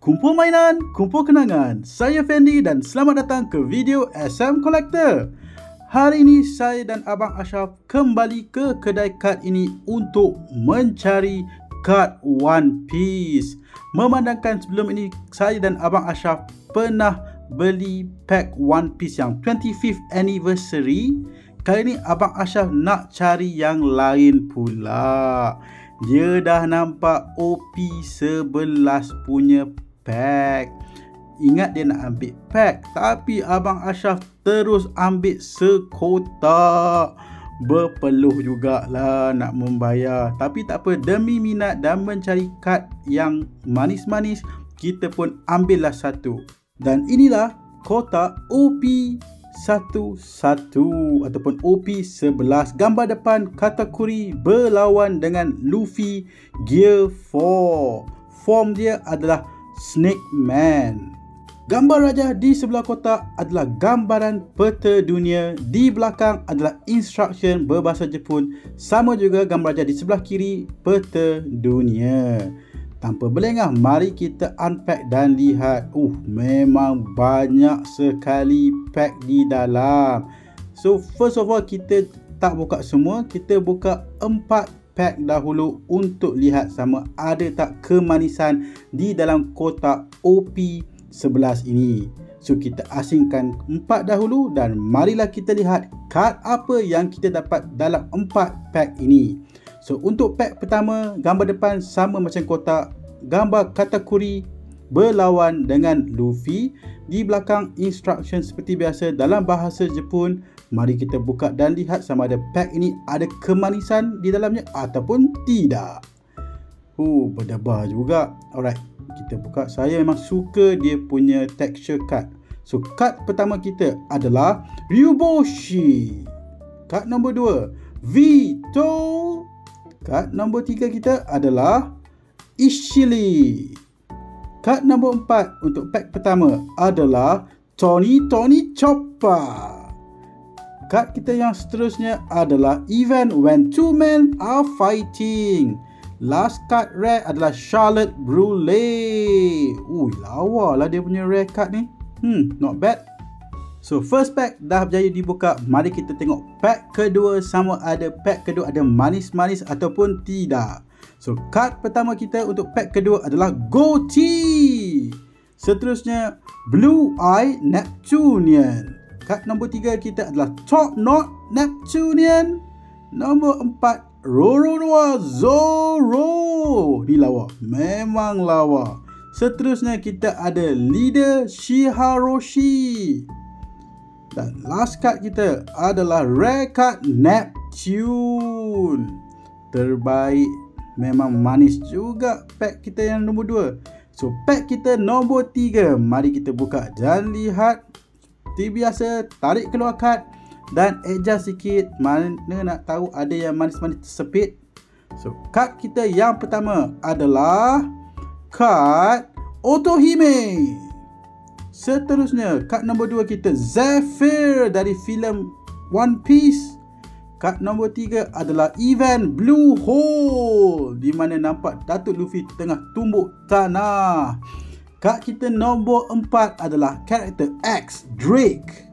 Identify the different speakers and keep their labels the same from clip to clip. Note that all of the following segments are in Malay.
Speaker 1: Kumpul mainan, kumpul kenangan. Saya Fendi dan selamat datang ke video SM Collector. Hari ini saya dan Abang Ashraf kembali ke kedai kad ini untuk mencari kad One Piece. Memandangkan sebelum ini saya dan Abang Ashraf pernah beli pack One Piece yang 25th anniversary. Kali ini Abang Ashraf nak cari yang lain pula. Dia dah nampak OP11 punya pack. Ingat dia nak ambil pack, tapi Abang Ashraf terus ambil sekotak. Berpeluh jugalah nak membayar. Tapi tak apa, demi minat dan mencari kad yang manis-manis, kita pun ambillah satu. Dan inilah kotak OP11 ataupun OP11. Gambar depan Katakuri berlawan dengan Luffy Gear 4. Form dia adalah Snake Man. Gambar raja di sebelah kotak adalah gambaran peta dunia. Di belakang adalah instruction berbahasa Jepun. Sama juga gambar raja di sebelah kiri, peta dunia. Tanpa berlengah, mari kita unpack dan lihat. Memang banyak sekali pack di dalam. So first of all, kita tak buka semua. Kita buka 4 pack dahulu untuk lihat sama ada tak kemanisan di dalam kotak OP11 ini. So kita asingkan 4 dahulu dan marilah kita lihat kad apa yang kita dapat dalam 4 pack ini. So untuk pack pertama, gambar depan sama macam kotak, gambar Katakuri berlawan dengan Luffy. Di belakang instruction seperti biasa dalam bahasa Jepun. Mari kita buka dan lihat sama ada pack ini ada kemanisan di dalamnya ataupun tidak. Berdebar juga. Alright, kita buka. Saya memang suka dia punya texture card. So kad pertama kita adalah Ryuboshi. Kad nombor 2 Vito. Kad nombor 3 kita adalah Ishili. Kad nombor 4 untuk pack pertama adalah Tony Chopper. Kad kita yang seterusnya adalah event when two men are fighting. Last card rare adalah Charlotte Brule. Lawa lah dia punya rare card ni. Not bad. So first pack dah berjaya dibuka. Mari kita tengok pack kedua sama ada pack kedua ada manis-manis ataupun tidak. So kad pertama kita untuk pack kedua adalah Goatee. Seterusnya Blue Eye Neptunian. Kad nombor 3 kita adalah Top Knot Neptunian. Nombor 4 Roronoa Zoro. Ni lawa, memang lawa. Seterusnya kita ada Leader Shiharoshi. Dan last card kita adalah Rare Card Neptune. Terbaik. Memang manis juga pack kita yang nombor 2. So pack kita nombor 3. Mari kita buka dan lihat. Seperti biasa, tarik keluar kad dan adjust sikit. Mana nak tahu ada yang manis-manis tersepit. So kad kita yang pertama adalah kad Otohime. Seterusnya kad nombor 2 kita Zephyr dari filem One Piece. Kad nombor 3 adalah event Blue Hole, di mana nampak Datuk Luffy tengah tumbuk tanah. Kad kita nombor 4 adalah karakter X Drake.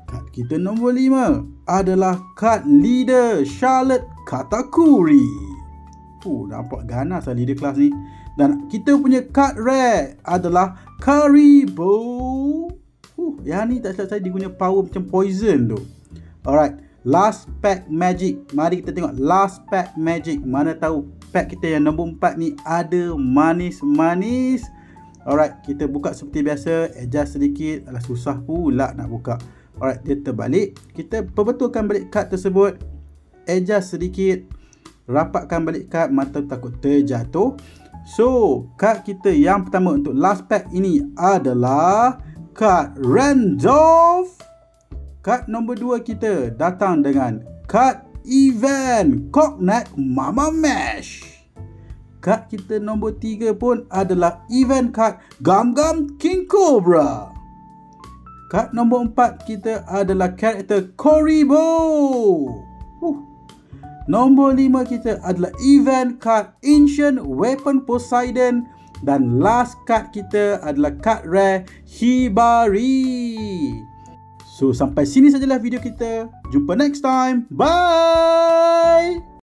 Speaker 1: Kad kita nombor 5 adalah kad leader Charlotte Katakuri. Nampak ganas lah leader kelas ni. Dan kita punya kad rare adalah Karibo. Yang ni tak silap saya dia punya power macam poison tu. Alright, last pack magic. Mari kita tengok last pack magic. Mana tahu pack kita yang nombor 4 ni ada manis-manis. Alright, kita buka seperti biasa. Adjust sedikit. Alah, susah pula nak buka. Alright, dia terbalik. Kita perbetulkan balik kad tersebut. Adjust sedikit. Rapatkan balik kad. Mata takut terjatuh. So, kad kita yang pertama untuk last pack ini adalah kad Randolph. Kad nombor 2 kita datang dengan kad event Cockneck Mama Mash. Kad kita nombor 3 pun adalah event card Gum King Cobra. Kad nombor 4 kita adalah karakter Koribo. Nombor 5 kita adalah event card Ancient Weapon Poseidon Dan last card kita adalah card rare Hibari. So sampai sini sajalah video kita. Jumpa next time. Bye.